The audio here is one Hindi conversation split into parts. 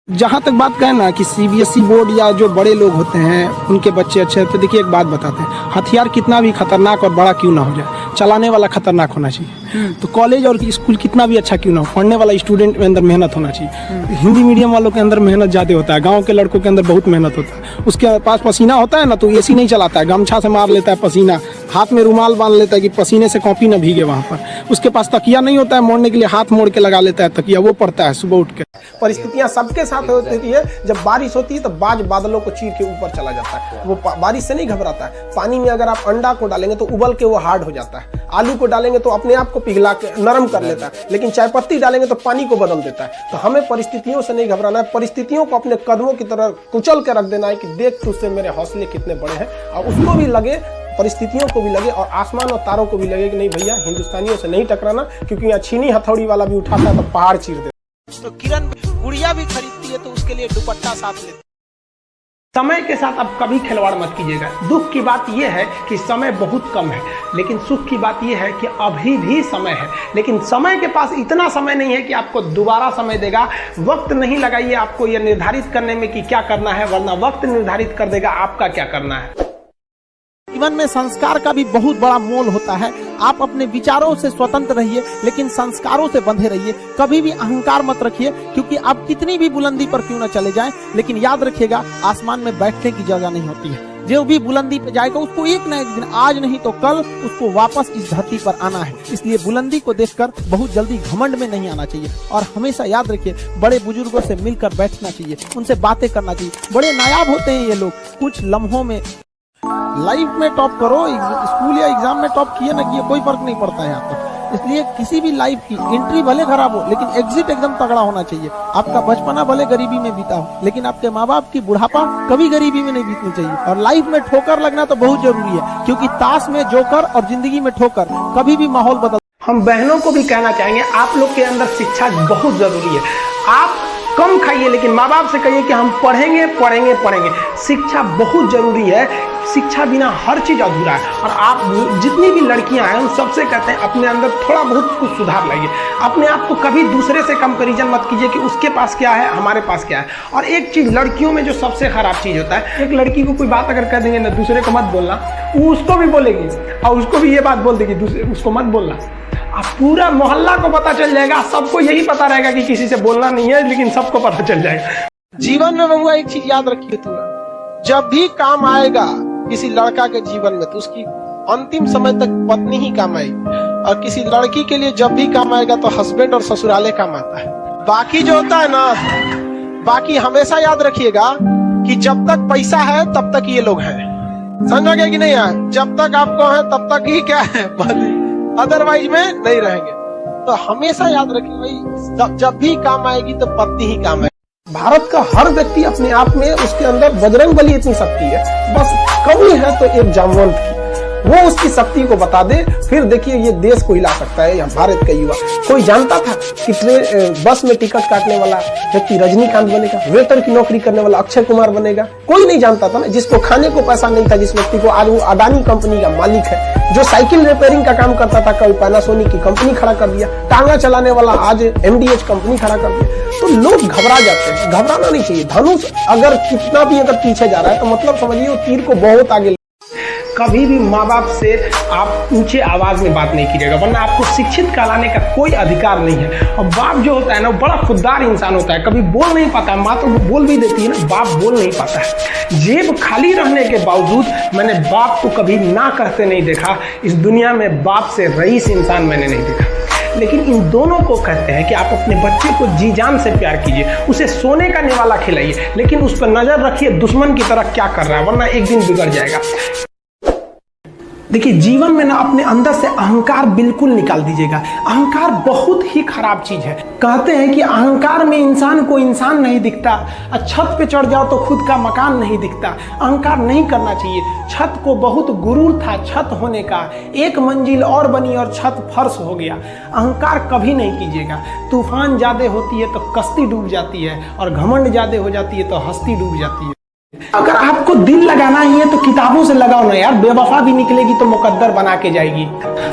जहाँ तक बात कहें ना कि सीबीएसई बोर्ड या जो बड़े लोग होते हैं उनके बच्चे अच्छे हैं, तो देखिए एक बात बताते हैं, हथियार कितना भी खतरनाक और बड़ा क्यों ना हो जाए, चलाने वाला खतरनाक होना चाहिए। तो कॉलेज और स्कूल कितना भी अच्छा क्यों ना हो, पढ़ने वाला स्टूडेंट में अंदर मेहनत होना चाहिए। हिंदी मीडियम वालों के अंदर मेहनत ज़्यादा होता है, गाँव के लड़कों के अंदर बहुत मेहनत होता है। उसके पास पसीना होता है ना, तो एसी नहीं चलाता है, गमछा से मार लेता है पसीना, हाथ में रुमाल बांध लेता है कि पसीने से कॉपी ना भीगे वहाँ पर। उसके पास तकिया नहीं होता है मोड़ने के लिए, हाथ मोड़ के लगा लेता है तकिया, वो पड़ता है सुबह उठ के। परिस्थितियां सबके साथ होती है, जब बारिश होती है तो बाज बादलों को चीर के ऊपर चला जाता है। वो बारिश से नहीं घबराता है। पानी में अगर आप अंडा को डालेंगे तो उबल के वो हार्ड हो जाता है, आलू को डालेंगे तो अपने आप को पिघला के नरम कर लेता है, लेकिन चाय पत्ती डालेंगे तो पानी को बदल देता है। तो हमें परिस्थितियों से नहीं घबराना है, परिस्थितियों को अपने कदमों की तरह कुचल के रख देना है कि देख तुझसे मेरे हौसले कितने बड़े हैं। और उसको भी लगे, परिस्थितियों को भी लगे और आसमान और तारों को भी लगे कि नहीं भैया हिंदुस्तानियों से नहीं टकराना, क्योंकि यहाँ छीनी हथौड़ी वाला भी उठाता है तो पहाड़ चीर देता। तो किरण गुड़िया भी खरीदती है तो उसके लिए दुपट्टा साथ लेती। समय के साथ अब कभी खिलवाड़ मत कीजिएगा। दुख की बात यह है कि समय बहुत कम है, लेकिन सुख की बात यह है कि अभी भी समय है। लेकिन समय के पास इतना समय नहीं है कि आपको दोबारा समय देगा। वक्त नहीं लगाइए आपको यह निर्धारित करने में कि क्या करना है, वरना वक्त निर्धारित कर देगा आपका क्या करना है। जीवन में संस्कार का भी बहुत बड़ा मोल होता है। आप अपने विचारों से स्वतंत्र रहिए, लेकिन संस्कारों से बंधे रहिए। कभी भी अहंकार मत रखिए, क्योंकि आप कितनी भी बुलंदी पर क्यों न चले जाएं, लेकिन याद रखिएगा आसमान में बैठने की जगह नहीं होती है। जो भी बुलंदी पे जाएगा उसको एक न एक दिन, आज नहीं तो कल, उसको वापस इस धरती पर आना है। इसलिए बुलंदी को देखकर बहुत जल्दी घमंड में नहीं आना चाहिए। और हमेशा याद रखिए बड़े बुजुर्गों से मिलकर बैठना चाहिए, उनसे बातें करना चाहिए। बड़े नायाब होते हैं ये लोग, कुछ लम्हों में। लाइफ में टॉप करो, स्कूल या एग्जाम में टॉप किए ना किए कोई फर्क नहीं पड़ता है यहाँ पर। इसलिए किसी भी लाइफ की एंट्री भले खराब हो, लेकिन एग्जिट एकदम तगड़ा होना चाहिए। आपका बचपना भले गरीबी में बीता हो, लेकिन आपके माँ बाप की बुढ़ापा कभी गरीबी में नहीं बीतनी चाहिए। और लाइफ में ठोकर लगना तो बहुत जरूरी है, क्योंकि ताश में जोकर और जिंदगी में ठोकर कभी भी माहौल बदल। हम बहनों को भी कहना चाहेंगे, आप लोग के अंदर शिक्षा बहुत जरूरी है। आप कम खाइए, लेकिन माँ बाप से कहिए कि हम पढ़ेंगे पढ़ेंगे पढ़ेंगे। शिक्षा बहुत जरूरी है, शिक्षा बिना हर चीज अधूरा है। और आप जितनी भी लड़कियां हैं उन सबसे कहते हैं अपने अंदर थोड़ा बहुत कुछ सुधार लाइए। अपने आप को कभी दूसरे से कंपैरिजन मत कीजिए कि उसके पास क्या है हमारे पास क्या है। और एक चीज लड़कियों में जो सबसे खराब चीज होता है, एक लड़की को कोई बात अगर कह देंगे ना दूसरे को मत बोलना, वो उसको भी बोलेगी और उसको भी ये बात बोल देगी दूसरे उसको मत बोलना। अब पूरा मोहल्ला को पता चल जाएगा, सबको यही पता रहेगा कि किसी से बोलना नहीं है, लेकिन सबको पता चल जाएगा। जीवन में बबुआ एक चीज याद रखिए, तू जब भी काम आएगा किसी लड़का के जीवन में, तो उसकी अंतिम समय तक पत्नी ही काम आएगी। और किसी लड़की के लिए जब भी काम आएगा तो हस्बैंड और ससुराले काम आता है। बाकी जो होता है ना, बाकी हमेशा याद रखिएगा कि जब तक पैसा है तब तक ये लोग हैं, समझोगे कि नहीं है? जब तक आपको है तब तक ही क्या है, अदरवाइज में नहीं रहेंगे। तो हमेशा याद रखिए भाई, जब भी काम आएगी तो पत्नी ही काम आएगी। भारत का हर व्यक्ति अपने आप में, उसके अंदर बजरंगबली इतनी शक्ति है, बस कमी है तो एक जामवंत की, वो उसकी शक्ति को बता दे, फिर देखिए ये देश को हिला सकता है। यहाँ भारत का युवा, कोई जानता था कि बस में टिकट काटने वाला व्यक्ति रजनीकांत बनेगा, वेटर की नौकरी करने वाला अक्षय कुमार बनेगा? कोई नहीं जानता था ना। जिसको खाने को पैसा नहीं था, जिस व्यक्ति को, आज वो अडानी कंपनी का मालिक है। जो साइकिल रिपेयरिंग का काम करता था, कल पैनासोनिक की कंपनी खड़ा कर दिया। टांगा चलाने वाला आज MDH कंपनी खड़ा कर दिया। तो लोग घबरा जाते हैं, घबराना नहीं चाहिए। धनुष अगर कितना भी अगर पीछे जा रहा है तो मतलब समझिए वो तीर को बहुत आगे। कभी भी माँ बाप से आप ऊंचे आवाज में बात नहीं कीजिएगा, वरना आपको शिक्षित कहलाने का कोई अधिकार नहीं है। और बाप जो होता है ना, बड़ा खुददार इंसान होता है, कभी बोल नहीं पाता है। माँ तो बोल भी देती है ना, बाप बोल नहीं पाता है। जेब खाली रहने के बावजूद मैंने बाप को कभी ना कहते नहीं देखा। इस दुनिया में बाप से रईस इंसान मैंने नहीं देखा। लेकिन इन दोनों को कहते हैं कि आप अपने बच्चे को जी जान से प्यार कीजिए, उसे सोने का निवाला खिलाइए, लेकिन उस पर नजर रखिए दुश्मन की तरह क्या कर रहा है, वरना एक दिन बिगड़ जाएगा। देखिए जीवन में ना अपने अंदर से अहंकार बिल्कुल निकाल दीजिएगा। अहंकार बहुत ही खराब चीज है। कहते हैं कि अहंकार में इंसान को इंसान नहीं दिखता, छत पे चढ़ जाओ तो खुद का मकान नहीं दिखता। अहंकार नहीं करना चाहिए। छत को बहुत गुरूर था छत होने का, एक मंजिल और बनी और छत फर्श हो गया। अहंकार कभी नहीं कीजिएगा। तूफान ज्यादा होती है तो कश्ती डूब जाती है, और घमंड ज्यादा हो जाती है तो हस्ती डूब जाती है। अगर आपको दिल लगाना ही है तो किताबों से लगाओ ना यार, बेवफा भी निकलेगी तो मुकद्दर बना के जाएगी।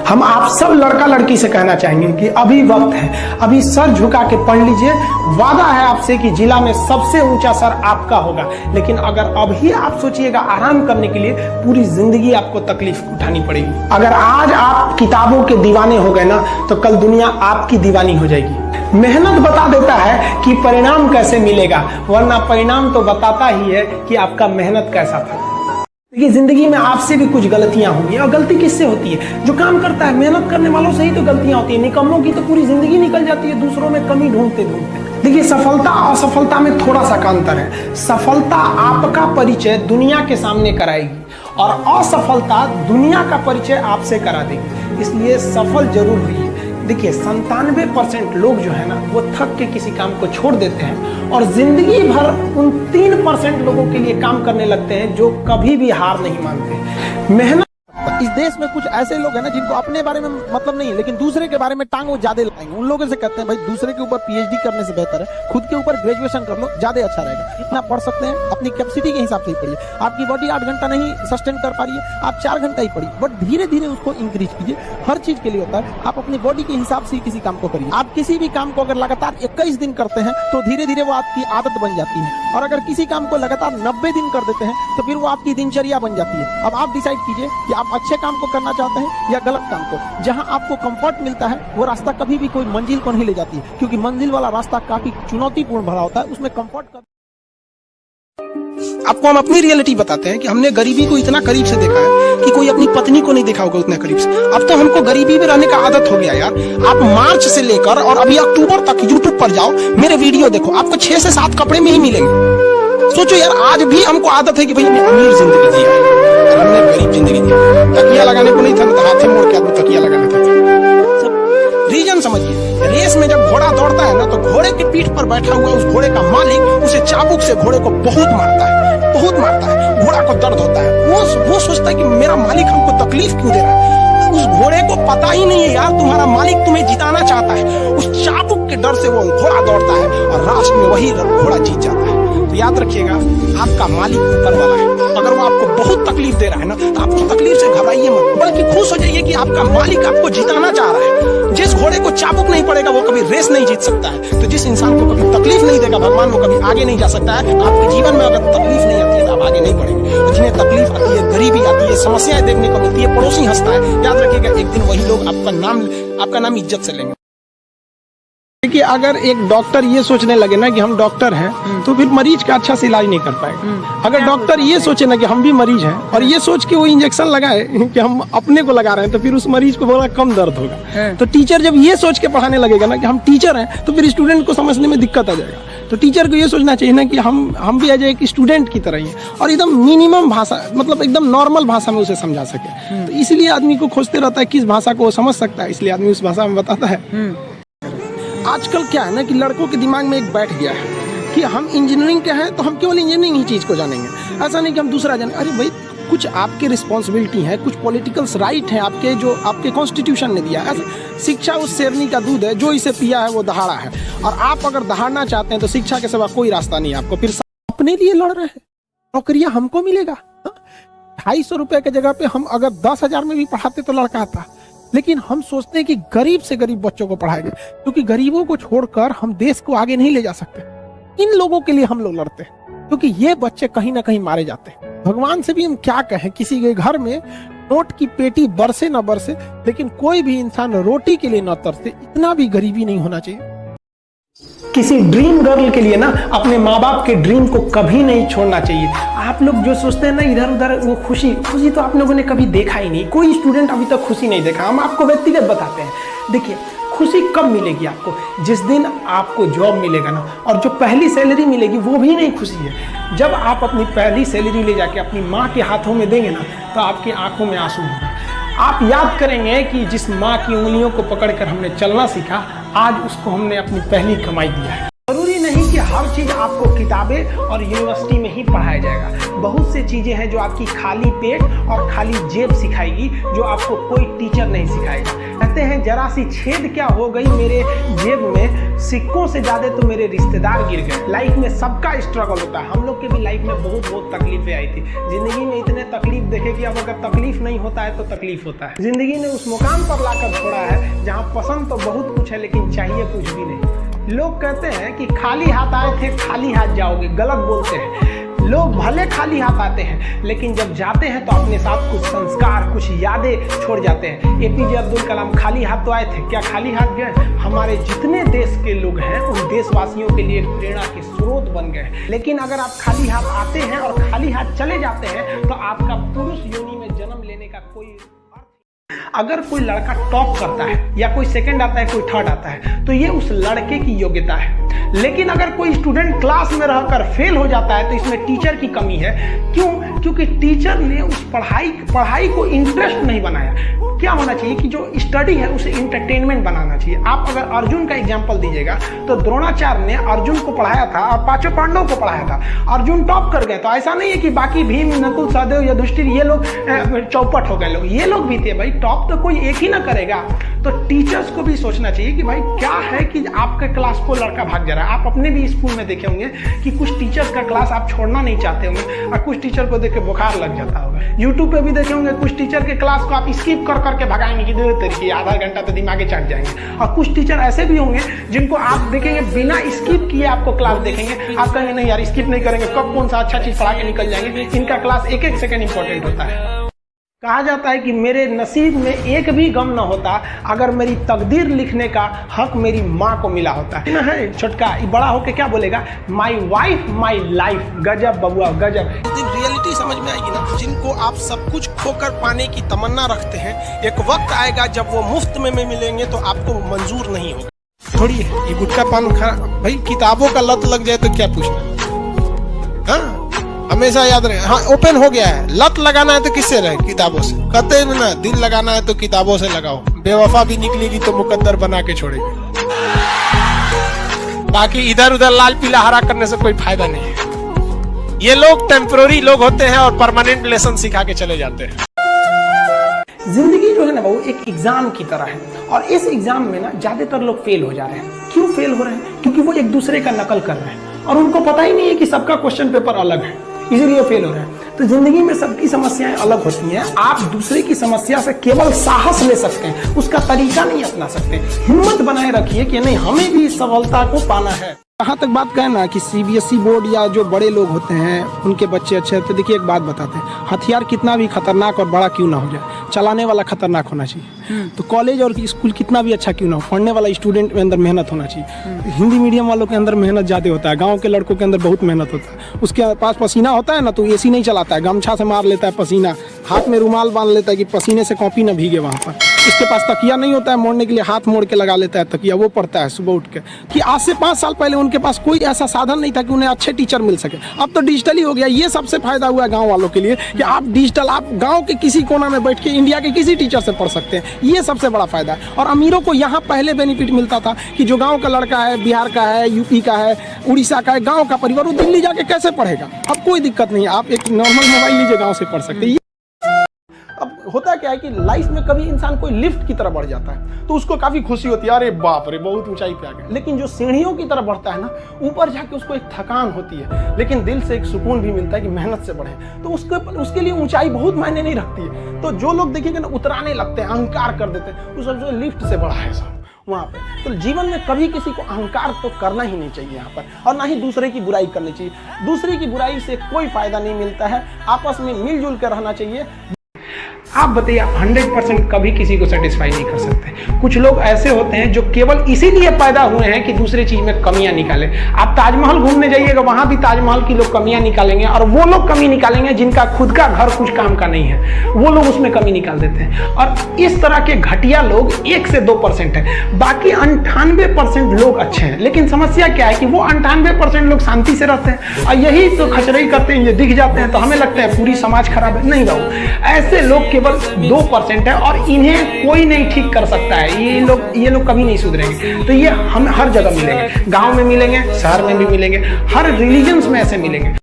हम आप सब लड़का लड़की से कहना चाहेंगे कि अभी वक्त है, अभी सर झुका के पढ़ लीजिए। वादा है आपसे कि जिला में सबसे ऊंचा सर आपका होगा, लेकिन अगर अभी आप सोचिएगा आराम करने के लिए, पूरी जिंदगी आपको तकलीफ उठानी पड़ेगी। अगर आज आप किताबों के दीवाने हो गए ना, तो कल दुनिया आपकी दीवानी हो जाएगी। मेहनत बता देता है कि परिणाम कैसे मिलेगा, वरना परिणाम तो बताता ही है कि आपका मेहनत कैसा था। देखिए, जिंदगी में आपसे भी कुछ गलतियां होंगी, और गलती किससे होती है? जो काम करता है, मेहनत करने वालों से ही तो गलतियां होती है। निकम्मों की तो पूरी जिंदगी निकल जाती है दूसरों में कमी ढूंढते ढूंढते। देखिए, सफलता और असफलता में थोड़ा सा अंतर है। सफलता आपका परिचय दुनिया के सामने कराएगी, और असफलता दुनिया का परिचय आपसे करा देगी। इसलिए सफल जरूर हुई। देखिए, 97% लोग जो है ना, वो थक के किसी काम को छोड़ देते हैं, और जिंदगी भर उन 3% लोगों के लिए काम करने लगते हैं जो कभी भी हार नहीं मानते। मेहनत। इस देश में कुछ ऐसे लोग हैं ना जिनको अपने बारे में मतलब नहीं है, लेकिन दूसरे के बारे में टांग वो ज्यादा लगाएंगे। उन लोगों से कहते हैं भाई दूसरे के ऊपर पीएचडी करने से बेहतर है खुद के ऊपर ग्रेजुएशन कर लो, ज्यादा अच्छा रहेगा। इतना पढ़ सकते हैं, अपनी कैपेसिटी के हिसाब से ही पढ़िए। आपकी बॉडी 8 घंटा नहीं सस्टेन कर पा रही है, आप 4 घंटा ही पढ़िए, बट धीरे धीरे उसको इंक्रीज कीजिए। हर चीज के लिए होता है, आप अपनी बॉडी के हिसाब से ही किसी काम को करिए। आप किसी भी काम को अगर लगातार 21 दिन करते हैं तो धीरे धीरे वो आपकी आदत बन जाती है, और अगर किसी काम को लगातार 90 दिन कर देते हैं तो फिर वो आपकी दिनचर्या बन जाती है। अब आप डिसाइड कीजिए कि आप अच्छे काम को करना चाहते हैं या गलत काम को। जहां आपको कंफर्ट मिलता है वो रास्ता कभी भी कोई मंजिल को नहीं ले जाती है, क्योंकि मंजिल वाला रास्ता काफी चुनौतीपूर्ण भरा होता है, उसमें कंफर्ट का। आपको हम अपनी रियलिटी बताते हैं कि हमने गरीबी को इतना करीब से देखा है कि कोई अपनी पत्नी को नहीं देखा होगा उतना करीब से। अब तो हमको गरीबी में रहने का आदत हो गया यार। आप मार्च से लेकर और अभी अक्टूबर तक यूट्यूब पर जाओ, मेरे वीडियो देखो, आपको 6 से 7 कपड़े में ही मिलेंगे। सोचो यार, आज भी हमको आदत है कि भाई हमने अमीर जिंदगी जी है, हमने गरीब जिंदगी जी। तकिया लगाने को नहीं था तो हाथ से मोड़ के आदमी तकिया लगा लेता था। रीजन समझिए, रेस में जब घोड़ा दौड़ता है ना, तो घोड़े के पीठ पर बैठा हुआ उस घोड़े का मालिक उसे चाबुक से घोड़े को बहुत मारता है, बहुत मारता है। घोड़ा को दर्द होता है, वो सोचता है कि मेरा मालिक हमको तकलीफ क्यों दे रहा है। उस घोड़े को पता ही नहीं है यार, तुम्हारा मालिक तुम्हें जिताना चाहता है। उस चाबुक के डर से वो घोड़ा दौड़ता है, और लास्ट में वही घोड़ा जीत जाता है। तो याद रखिएगा, आपका मालिक ऊपर वाला है। अगर वो आपको बहुत तकलीफ दे रहा है ना, तो आप उस तकलीफ से घबराइए मत, बल्कि खुश हो जाइए कि आपका मालिक आपको जिताना चाह रहा है। जिस घोड़े को चाबुक नहीं पड़ेगा वो कभी रेस नहीं जीत सकता है, तो जिस इंसान को कभी तकलीफ नहीं देगा भगवान, वो कभी आगे नहीं जा सकता है। आपके जीवन में अगर तकलीफ नहीं आती है तो आप आगे नहीं बढ़ेंगे। तो जिन्हें तकलीफ आती है, गरीबी आती है, समस्याएं देखने को मिलती है, पड़ोसी हंसता है, याद रखिएगा एक दिन वही लोग आपका नाम इज्जत से लेंगे। देखिए, अगर एक डॉक्टर ये सोचने लगे ना कि हम डॉक्टर हैं, तो फिर मरीज का अच्छा से इलाज नहीं कर पाएगा। अगर डॉक्टर ये सोचे ना कि हम भी मरीज हैं, और ये सोच के वो इंजेक्शन लगाए कि हम अपने को लगा रहे हैं, तो फिर उस मरीज को थोड़ा कम दर्द होगा। तो टीचर जब ये सोच के पढ़ाने लगेगा ना कि हम टीचर हैं, तो फिर स्टूडेंट को समझने में दिक्कत आ जाएगा। तो टीचर को ये सोचना चाहिए ना कि हम भी एज एक स्टूडेंट की तरह ही हैं, और एकदम मिनिमम भाषा, मतलब एकदम नॉर्मल भाषा में उसे समझा सके। तो इसलिए आदमी को खोजते रहता है किस भाषा को वो समझ सकता है, इसलिए आदमी उस भाषा में बताता है। आजकल क्या है ना कि लड़कों के दिमाग में एक बैठ गया है कि हम इंजीनियरिंग के हैं तो हम केवल इंजीनियरिंग ही चीज को जानेंगे, ऐसा नहीं कि हम दूसरा जाने। अरे भाई, कुछ आपके रिस्पॉन्सिबिलिटी है, कुछ पॉलिटिकल्स राइट है आपके, जो आपके कॉन्स्टिट्यूशन ने दिया है। शिक्षा उस शेरनी का दूध है, जो इसे पिया है वो दहाड़ा है, और आप अगर दहाड़ना चाहते हैं तो शिक्षा के सिवा कोई रास्ता नहीं है आपको। फिर अपने लिए लड़ रहे हैं, नौकरियां हमको मिलेगा। 250 रुपए की जगह पे हम अगर 10,000 में भी पढ़ाते तो लड़का आता, लेकिन हम सोचते हैं कि गरीब से गरीब बच्चों को पढ़ाएंगे, क्योंकि गरीबों को छोड़कर हम देश को आगे नहीं ले जा सकते। इन लोगों के लिए हम लोग लड़ते हैं, क्योंकि ये बच्चे कहीं ना कहीं मारे जाते हैं। भगवान से भी हम क्या कहें, किसी के घर में नोट की पेटी बरसे ना बरसे, लेकिन कोई भी इंसान रोटी के लिए ना तरसे, इतना भी गरीबी नहीं होना चाहिए। किसी ड्रीम गर्ल के लिए ना अपने माँ बाप के ड्रीम को कभी नहीं छोड़ना चाहिए। आप लोग जो सोचते हैं ना इधर उधर, वो खुशी तो आप लोगों ने कभी देखा ही नहीं। कोई स्टूडेंट अभी तक खुशी नहीं देखा। हम आपको व्यक्तिगत बताते हैं। देखिए, खुशी कब मिलेगी आपको? जिस दिन आपको जॉब मिलेगा ना, और जो पहली सैलरी मिलेगी वो भी नहीं खुशी है। जब आप अपनी पहली सैलरी ले जाके अपनी माँ के हाथों में देंगे ना, तो आपकी आंखों में आंसू होगा। आप याद करेंगे कि जिस माँ की उंगलियों को पकड़कर हमने चलना सीखा, आज उसको हमने अपनी पहली कमाई दिया है। जरूरी नहीं कि हर चीज़ आपको किताबें और यूनिवर्सिटी में ही पढ़ाया जाएगा। बहुत से चीज़ें हैं जो आपकी खाली पेट और खाली जेब सिखाएगी, जो आपको कोई टीचर नहीं सिखाएगा। कहते हैं जरा सी छेद क्या हो गई मेरे जेब में, सिक्कों से ज़्यादा तो मेरे रिश्तेदार गिर गए। लाइफ में सबका स्ट्रगल होता है। हम लोग के भी लाइफ में बहुत तकलीफें आई थी। जिंदगी में इतने तकलीफ देखे कि अब अगर तकलीफ नहीं होता है तो तकलीफ होता है। जिंदगी ने उस मुकाम पर लाकर छोड़ा है जहाँ पसंद तो बहुत कुछ है लेकिन चाहिए कुछ भी नहीं। लोग कहते हैं कि खाली हाथ आए थे खाली हाथ जाओगे, गलत बोलते हैं। लोग भले खाली हाथ आते हैं लेकिन जब जाते हैं तो अपने साथ कुछ संस्कार, कुछ यादें छोड़ जाते हैं। एपीजे अब्दुल कलाम खाली हाथ तो आए थे, क्या खाली हाथ गए? हमारे जितने देश के लोग हैं उन देशवासियों के लिए प्रेरणा के स्रोत बन गए। लेकिन अगर आप खाली हाथ आते हैं और खाली हाथ चले जाते हैं तो आपका पुरुष योनि में जन्म लेने का कोई अगर कोई लड़का टॉप करता है या कोई सेकंड आता है, कोई थर्ड आता है, तो ये उस लड़के की योग्यता है। लेकिन अगर कोई स्टूडेंट क्लास में रहकर फेल हो जाता है तो इसमें टीचर की कमी है। क्यों? क्योंकि टीचर ने उस पढ़ाई को इंटरेस्ट नहीं बनाया। क्या होना चाहिए कि जो स्टडी है उसे इंटरटेनमेंट बनाना चाहिए। आप अगर अर्जुन का एग्जाम्पल दीजिएगा तो द्रोणाचार्य ने अर्जुन को पढ़ाया था और पांचों पांडवों को पढ़ाया था। अर्जुन टॉप कर गए तो ऐसा नहीं है कि बाकी भीम, नकुल, सहदेव, युधिष्ठिर ये लोग चौपट हो गए। लोग ये लोग भी थे भाई, टॉप तो कोई एक ही ना करेगा। तो टीचर्स को भी सोचना चाहिए कि भाई क्या है कि आपके क्लास को लड़का भाग जा रहा है। आप अपने भी स्कूल में देखे होंगे कि कुछ टीचर्स का क्लास आप छोड़ना नहीं चाहते होंगे और कुछ टीचर को देख के बुखार लग जाता होगा। यूट्यूब पे भी देखे होंगे कुछ टीचर के क्लास को आप स्किप कर करके भगाएंगे कि दो तरीके आधा घंटा तो दिमागे चढ़ जाएंगे। और कुछ टीचर ऐसे भी होंगे जिनको आप देखेंगे बिना स्किप किए आपको क्लास देखेंगे, आप कहेंगे नहीं यार स्किप नहीं करेंगे, कब कौन सा अच्छा चीज पढ़ा के निकल जाएंगे। इनका क्लास एक एक सेकंड इंपॉर्टेंट होता है। कहा जाता है कि मेरे नसीब में एक भी गम न होता अगर मेरी तकदीर लिखने का हक मेरी माँ को मिला होता है। छोटका बड़ा होके क्या बोलेगा? My wife my life. गजब बबुआ गजब। रियलिटी समझ में आएगी ना। जिनको आप सब कुछ खोकर पाने की तमन्ना रखते हैं, एक वक्त आएगा जब वो मुफ्त में मिलेंगे तो आपको मंजूर नहीं होगा। थोड़ी ये गुटखा पान खा भाई, किताबों का लत लग जाए तो क्या पूछना। हाँ हमेशा याद रहे। हाँ ओपन हो गया है। लत लगाना है तो किससे रहे? किताबों से। कहते हैं ना दिल लगाना है तो किताबों से लगाओ। बेवफा भी निकलेगी तो मुकद्दर बना के छोड़ेगी। बाकी इधर उधर लाल पीला हरा करने से कोई फायदा नहीं है। ये लोग टेम्पररी लोग होते हैं और परमानेंट लेसन सिखा के चले जाते हैं। जिंदगी जो है ना वो एक एग्जाम की तरह है और इस एग्जाम में ना ज्यादातर लोग फेल हो जा रहे हैं। क्यों फेल हो रहे हैं? क्योंकि वो एक दूसरे का नकल कर रहे हैं और उनको पता ही नहीं है कि सबका क्वेश्चन पेपर अलग है, इसीलिए फेल हो रहे हैं। तो जिंदगी में सबकी समस्याएं अलग होती हैं। आप दूसरे की समस्या से केवल साहस ले सकते हैं, उसका तरीका नहीं अपना सकते। हिम्मत बनाए रखिए कि नहीं हमें भी इस सफलता को पाना है। जहाँ तक बात कहें ना कि सीबीएसई बोर्ड या जो बड़े लोग होते हैं उनके बच्चे अच्छे हैं, तो देखिए एक बात बताते हैं, हथियार कितना भी खतरनाक और बड़ा क्यों ना हो जाए, चलाने वाला खतरनाक होना चाहिए। तो कॉलेज और स्कूल कितना भी अच्छा क्यों ना हो, पढ़ने वाला स्टूडेंट में अंदर मेहनत होना चाहिए। हिंदी मीडियम वालों के अंदर मेहनत ज़्यादा होता है, गाँव के लड़कों के अंदर बहुत मेहनत होता है। उसके पास पसीना होता है ना तो एसी नहीं चलाता है, गमछा से मार लेता है पसीना, हाथ में रुमाल बांध लेता है कि पसीने से कॉपी ना भीगे वहाँ पर। इसके पास तकिया नहीं होता है मोड़ने के लिए, हाथ मोड़ के लगा लेता है तकिया, वो पढ़ता है सुबह उठ के। कि आज से 5 साल पहले उनके पास कोई ऐसा साधन नहीं था कि उन्हें अच्छे टीचर मिल सके। अब तो डिजिटल ही हो गया। ये सबसे फायदा हुआ है गांव वालों के लिए कि आप डिजिटल, आप गांव के किसी कोना में बैठ के इंडिया के किसी टीचर से पढ़ सकते हैं। ये सबसे बड़ा फायदा है। और अमीरों को यहाँ पहले बेनिफिट मिलता था कि जो गाँव का लड़का है, बिहार का है, यूपी का है, उड़ीसा का है, गाँव का परिवार, वो दिल्ली जाके कैसे पढ़ेगा? अब कोई दिक्कत नहीं है, आप एक नॉर्मल मोबाइल लीजिए, गाँव से पढ़ सकते हैं। अब होता क्या है कि लाइफ में कभी इंसान कोई लिफ्ट की तरह बढ़ जाता है तो उसको काफी खुशी होती है, अरे बाप रे बहुत ऊंचाई पे आ गए। लेकिन जो सीढ़ियों की तरह बढ़ता है ना, ऊपर जाके उसको एक थकान होती है, लेकिन दिल से एक सुकून भी मिलता है कि मेहनत से बढ़े। तो उसके लिए ऊंचाई बहुत मायने नहीं रखती है। तो जो लोग देखेंगे ना उतराने लगते हैं, अहंकार कर देते हैं, वो सब लिफ्ट से बढ़ा है सब वहाँ पे। तो जीवन में कभी किसी को अहंकार तो करना ही नहीं चाहिए यहाँ पर, और ना ही दूसरे की बुराई करनी चाहिए। दूसरे की बुराई से कोई फायदा नहीं मिलता है, आपस में मिलजुल कर रहना चाहिए। आप बताइए, आप 100% कभी किसी को सेटिस्फाई नहीं कर सकते। कुछ लोग ऐसे होते हैं जो केवल इसीलिए पैदा हुए हैं कि दूसरी चीज में कमियां निकालें। आप ताजमहल घूमने जाइएगा, वहां भी ताजमहल की लोग कमियां निकालेंगे, और वो लोग कमी निकालेंगे जिनका खुद का घर कुछ काम का नहीं है, वो लोग उसमें कमी निकाल देते हैं। और इस तरह के घटिया लोग 1 से 2% है, बाकी 98% लोग अच्छे हैं। लेकिन समस्या क्या है कि वो 98% लोग शांति से रहते हैं, और यही तो खचरई करते हैं, ये दिख जाते हैं तो हमें लगता है पूरी समाज खराब है। नहीं बाबू, ऐसे लोग के केवल 2% है और इन्हें कोई नहीं ठीक कर सकता है। ये लोग कभी नहीं सुधरेंगे। तो ये हम हर जगह मिलेंगे, गांव में मिलेंगे, शहर में भी मिलेंगे, हर रिलीजन्स में ऐसे मिलेंगे।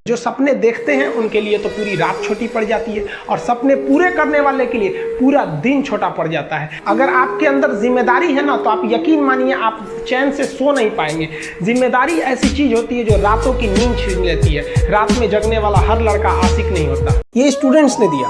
जो सपने देखते हैं उनके लिए तो पूरी रात छोटी पड़ जाती है और सपने पूरे करने वाले के लिए पूरा दिन छोटा पड़ जाता है। अगर आपके अंदर जिम्मेदारी है ना, तो आप यकीन मानिए आप चैन से सो नहीं पाएंगे। जिम्मेदारी ऐसी चीज होती है जो रातों की नींद छीन लेती है। रात में जगने वाला हर लड़का आशिक नहीं होता। ये स्टूडेंट्स ने दिया।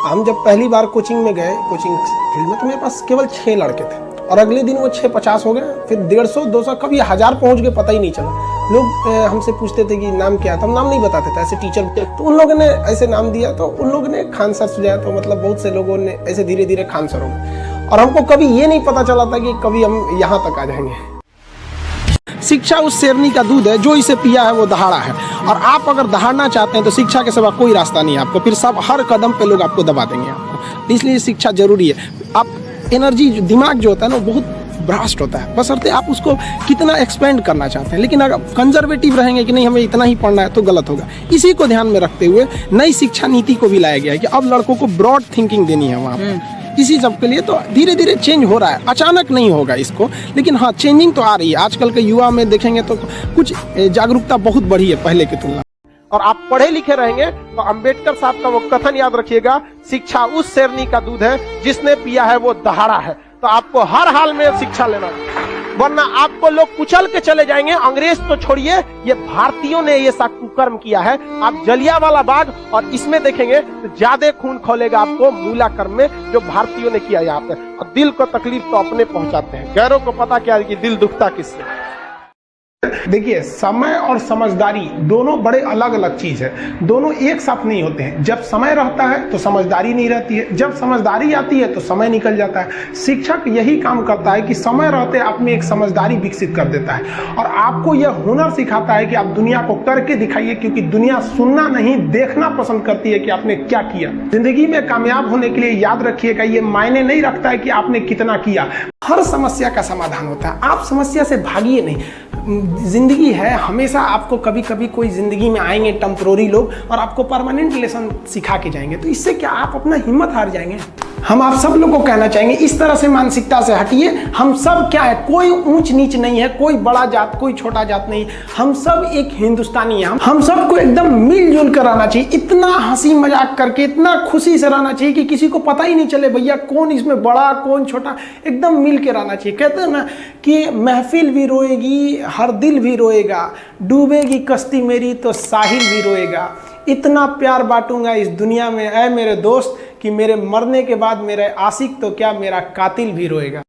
हम जब पहली बार कोचिंग में गए, कोचिंग फील्ड में, तो मेरे पास केवल 6 लड़के थे और अगले दिन वो 650 हो गए, फिर 150, 200, कभी 1000 पहुंच गए, पता ही नहीं चला। लोग हमसे पूछते थे कि नाम क्या है, तो हम नाम नहीं बताते थे, ऐसे टीचर। तो उन लोगों ने ऐसे नाम दिया, तो उन लोगों ने खान सर सुझाया, तो मतलब बहुत से लोगों ने ऐसे धीरे धीरे खान सर हो गए और हमको कभी ये नहीं पता चला था कि कभी हम यहाँ तक आ जाएंगे। शिक्षा उस शेरनी का दूध है, जो इसे पिया है वो दहाड़ा है। और आप अगर दहाड़ना चाहते हैं तो शिक्षा के सिवा कोई रास्ता नहीं है आपको, फिर सब हर कदम पे लोग आपको दबा देंगे आपको। इसलिए शिक्षा जरूरी है। आप एनर्जी, दिमाग जो होता है ना, बहुत ब्रास्ट होता है, बशर्ते आप उसको कितना एक्सपेंड करना चाहते हैं। लेकिन अगर कंजर्वेटिव रहेंगे कि नहीं हमें इतना ही पढ़ना है, तो गलत होगा। इसी को ध्यान में रखते हुए नई शिक्षा नीति को भी लाया गया है कि अब लड़कों को ब्रॉड थिंकिंग देनी है वहाँ पर। इसी सब के लिए तो धीरे धीरे चेंज हो रहा है, अचानक नहीं होगा इसको, लेकिन हाँ चेंजिंग तो आ रही है। आजकल के युवा में देखेंगे तो कुछ जागरूकता बहुत बढ़ी है पहले की तुलना। और आप पढ़े लिखे रहेंगे तो अंबेडकर साहब का वो कथन याद रखिएगा, शिक्षा उस शेरनी का दूध है जिसने पिया है वो दहाड़ा है। तो आपको हर हाल में शिक्षा लेना, वरना आपको लोग कुचल के चले जाएंगे। अंग्रेज तो छोड़िए, ये भारतीयों ने ये सा कुकर्म किया है। आप जलियांवाला बाग और इसमें देखेंगे तो ज्यादा खून खोलेगा आपको मूला कर्म में, जो भारतीयों ने किया यहाँ पे। और दिल को तकलीफ तो अपने पहुंचाते हैं, गैरों को पता क्या है कि दिल दुखता किससे। देखिए, समय और समझदारी दोनों बड़े अलग अलग चीज है, दोनों एक साथ नहीं होते हैं। जब समय रहता है तो समझदारी नहीं रहती है, जब समझदारी आती है तो समय निकल जाता है। शिक्षक यही काम करता है कि समय रहते आप में एक समझदारी विकसित कर देता है और आपको यह हुनर सिखाता है कि आप दुनिया को करके दिखाइए, क्योंकि दुनिया सुनना नहीं देखना पसंद करती है कि आपने क्या किया। जिंदगी में कामयाब होने के लिए याद रखिएगा, ये मायने नहीं रखता है कि आपने कितना किया। हर समस्या का समाधान होता है, आप समस्या से भागिए नहीं। जिंदगी है, हमेशा आपको कभी कभी कोई जिंदगी में आएंगे टेम्परोरी लोग और आपको परमानेंट लेसन सिखा के जाएंगे, तो इससे क्या आप अपना हिम्मत हार जाएंगे। हम आप सब लोग को कहना चाहेंगे, इस तरह से मानसिकता से हटिए। हम सब क्या है, कोई ऊंच नीच नहीं है, कोई बड़ा जात कोई छोटा जात नहीं, हम सब एक हिंदुस्तानी है। हम सबको एकदम मिलजुल कर रहना चाहिए, इतना हंसी मजाक करके, इतना खुशी से रहना चाहिए कि किसी को पता ही नहीं चले भैया कौन इसमें बड़ा कौन छोटा, एकदम मिल के रहना चाहिए। कहते हैं ना कि महफिल भी रोएगी, हर दिल भी रोएगा, डूबेगी कश्ती मेरी तो साहिल भी रोएगा। इतना प्यार बांटूंगा इस दुनिया में ऐ मेरे दोस्त कि मेरे मरने के बाद मेरे आशिक तो क्या मेरा कातिल भी रोएगा।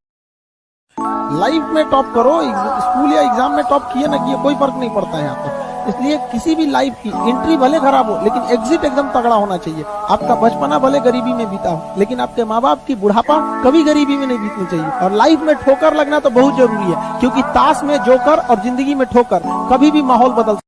लाइफ में टॉप करो, स्कूल या एग्जाम में टॉप किए ना किए कोई फर्क नहीं पड़ता है यहाँ पर। इसलिए किसी भी लाइफ की एंट्री भले खराब हो, लेकिन एग्जिट एकदम तगड़ा होना चाहिए। आपका बचपना भले गरीबी में बीता हो, लेकिन आपके माँ बाप की बुढ़ापा कभी गरीबी में नहीं बीतनी चाहिए। और लाइफ में ठोकर लगना तो बहुत जरूरी है, क्योंकि ताश में जोकर और जिंदगी में ठोकर कभी भी माहौल बदल।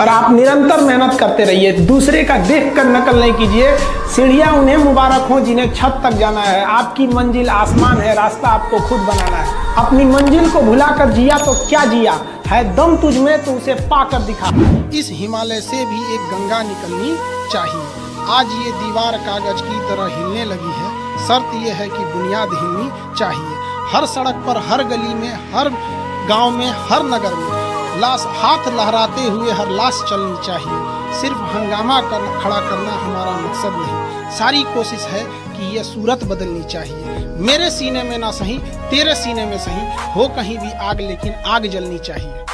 और आप निरंतर मेहनत करते रहिए, दूसरे का देखकर नकल नहीं कीजिए। सीढ़ियां उन्हें मुबारक हो जिन्हें छत तक जाना है, आपकी मंजिल आसमान है, रास्ता आपको खुद बनाना है। अपनी मंजिल को भुलाकर जिया तो क्या जिया, है दम तुझ में तो उसे पाकर दिखा। इस हिमालय से भी एक गंगा निकलनी चाहिए। आज ये दीवार कागज की तरह हिलने लगी है, शर्त यह है कि बुनियाद हिलनी चाहिए। हर सड़क पर, हर गली में, हर गांव में, हर नगर में लाश हाथ लहराते हुए हर लाश चलनी चाहिए। सिर्फ हंगामा खड़ा करना हमारा मकसद नहीं, सारी कोशिश है कि यह सूरत बदलनी चाहिए। मेरे सीने में ना सही, तेरे सीने में सही, हो कहीं भी आग लेकिन आग जलनी चाहिए।